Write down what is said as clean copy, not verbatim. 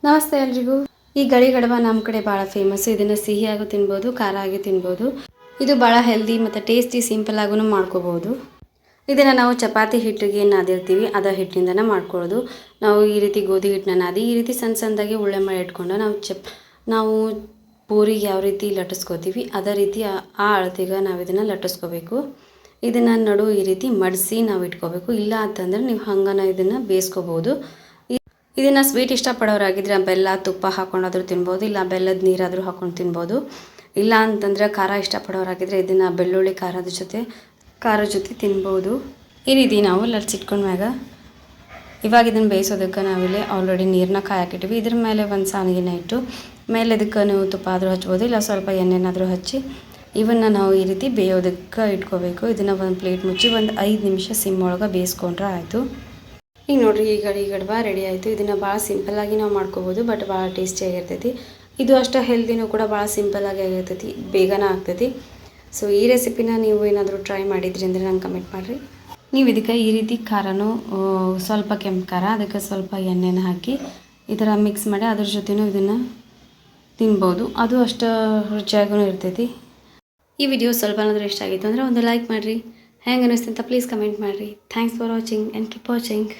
ನಮಸ್ತೆ ಎಲ್ರಿಗೂ. ಈ ಗಳಿ ಗಡಬ ನಮ್ಮ ಕಡೆ ಭಾಳ ಫೇಮಸ್. ಇದನ್ನು ಸಿಹಿಯಾಗೂ ತಿನ್ಬೋದು, ಖಾರ ಆಗಿ ತಿನ್ಬೋದು. ಇದು ಭಾಳ ಹೆಲ್ದಿ ಮತ್ತು ಟೇಸ್ಟಿ, ಸಿಂಪಲ್ ಆಗೂ ಮಾಡ್ಕೋಬೋದು. ಇದನ್ನು ನಾವು ಚಪಾತಿ ಹಿಟ್ಟಿಗೆ ನಾದಿರ್ತೀವಿ, ಅದ ಹಿಟ್ಟಿನಿಂದನೇ ಮಾಡ್ಕೊಳ್ಳೋದು. ನಾವು ಈ ರೀತಿ ಗೋಧಿ ಹಿಟ್ಟನ್ನ ನಾದಿ ಈ ರೀತಿ ಸಣ್ಣ ಸಣ್ಣದಾಗಿ ಉಳ್ಳೆ ಮಾಡಿ ಇಟ್ಕೊಂಡು ನಾವು ಪೂರಿಗೆ ಯಾವ ರೀತಿ ಲಟ್ಟಿಸ್ಕೋತೀವಿ ಅದೇ ರೀತಿ ಆ ಅಳತೆಗೆ ನಾವು ಇದನ್ನು ಲಟ್ಟಿಸ್ಕೋಬೇಕು. ಇದನ್ನು ನಡು ಈ ರೀತಿ ಮಡಿಸಿ ನಾವು ಇಟ್ಕೋಬೇಕು. ಇಲ್ಲ ಅಂತಂದರೆ ನೀವು ಹಂಗನ ಇದನ್ನು ಬೇಯಿಸ್ಕೋಬೋದು. ಇದನ್ನು ಸ್ವೀಟ್ ಇಷ್ಟಪಡೋರಾಗಿದ್ದರೆ ಬೆಲ್ಲ ತುಪ್ಪ ಹಾಕ್ಕೊಂಡಾದ್ರೂ ತಿನ್ಬೋದು, ಇಲ್ಲ ಬೆಲ್ಲದ ನೀರಾದರೂ ಹಾಕ್ಕೊಂಡು ತಿನ್ಬೋದು. ಇಲ್ಲ ಅಂತಂದರೆ ಖಾರ ಇಷ್ಟಪಡೋರಾಗಿದ್ದರೆ ಇದನ್ನು ಬೆಳ್ಳುಳ್ಳಿ ಖಾರದ ಜೊತೆ ತಿನ್ಬೋದು. ಈ ರೀತಿ ನಾವು ಲಟ್ಸಿಟ್ಕೊಂಡ್ಮ್ಯಾಗ ಇವಾಗ ಇದನ್ನು ಬೇಯಿಸೋದಕ್ಕೆ ನಾವಿಲ್ಲಿ ಆಲ್ರೆಡಿ ನೀರನ್ನ ಕಾಯಕ್ಕಿಟ್ಟಿವಿ. ಇದ್ರ ಮೇಲೆ ಒಂದು ಸಾಣಿಗೆನ ಇಟ್ಟು ಮೇಲೆ ಇದಕ್ಕೆ ನೀವು ತುಪ್ಪ ಆದರೂ ಹಚ್ಬೋದು, ಇಲ್ಲ ಸ್ವಲ್ಪ ಎಣ್ಣೆನಾದರೂ ಹಚ್ಚಿ ಇವನ್ನ ನಾವು ಈ ರೀತಿ ಬೇಯೋದಕ್ಕೆ ಇಟ್ಕೋಬೇಕು. ಇದನ್ನು ಒಂದು ಪ್ಲೇಟ್ ಮುಚ್ಚಿ ಒಂದು 5 ನಿಮಿಷ ಸಿಮ್ ಒಳಗೆ ಬೇಯಿಸ್ಕೊಂಡ್ರೆ ಆಯಿತು. ಈಗ ನೋಡಿರಿ, ಈ ಗಡಿ ಗಡಬ ರೆಡಿ ಆಯಿತು. ಇದನ್ನು ಭಾಳ ಸಿಂಪಲ್ಲಾಗಿ ನಾವು ಮಾಡ್ಕೋಬೋದು, ಬಟ್ ಭಾಳ ಟೇಸ್ಟಿಯಾಗಿರ್ತೈತಿ. ಇದು ಅಷ್ಟು ಹೆಲ್ದಿನೂ ಕೂಡ ಭಾಳ ಸಿಂಪಲ್ಲಾಗಿ ಆಗಿರ್ತೈತಿ, ಬೇಗನೆ ಆಗ್ತೈತಿ. ಸೊ ಈ ರೆಸಿಪಿನ ನೀವು ಏನಾದರೂ ಟ್ರೈ ಮಾಡಿದ್ರಿ ಅಂದರೆ ನಂಗೆ ಕಮೆಂಟ್ ಮಾಡಿರಿ. ನೀವು ಇದಕ್ಕೆ ಈ ರೀತಿ ಖಾರನೂ ಸ್ವಲ್ಪ ಕೆಂಪು ಖಾರ, ಅದಕ್ಕೆ ಸ್ವಲ್ಪ ಎಣ್ಣೆನ ಹಾಕಿ ಈ ಥರ ಮಿಕ್ಸ್ ಮಾಡಿ ಅದ್ರ ಜೊತೆನೂ ಇದನ್ನು ತಿನ್ಬೋದು. ಅದು ಅಷ್ಟು ರುಚಿಯಾಗೂ ಇರ್ತೈತಿ. ಈ ವಿಡಿಯೋ ಸ್ವಲ್ಪ ಏನಾದರೂ ಇಷ್ಟ ಆಗಿತ್ತು ಅಂದರೆ ಒಂದು ಲೈಕ್ ಮಾಡಿರಿ. ಹೆಂಗೆ ಅನ್ನಿಸ್ತು ಅಂತ ಪ್ಲೀಸ್ ಕಮೆಂಟ್ ಮಾಡಿರಿ. Thanks for watching and keep watching.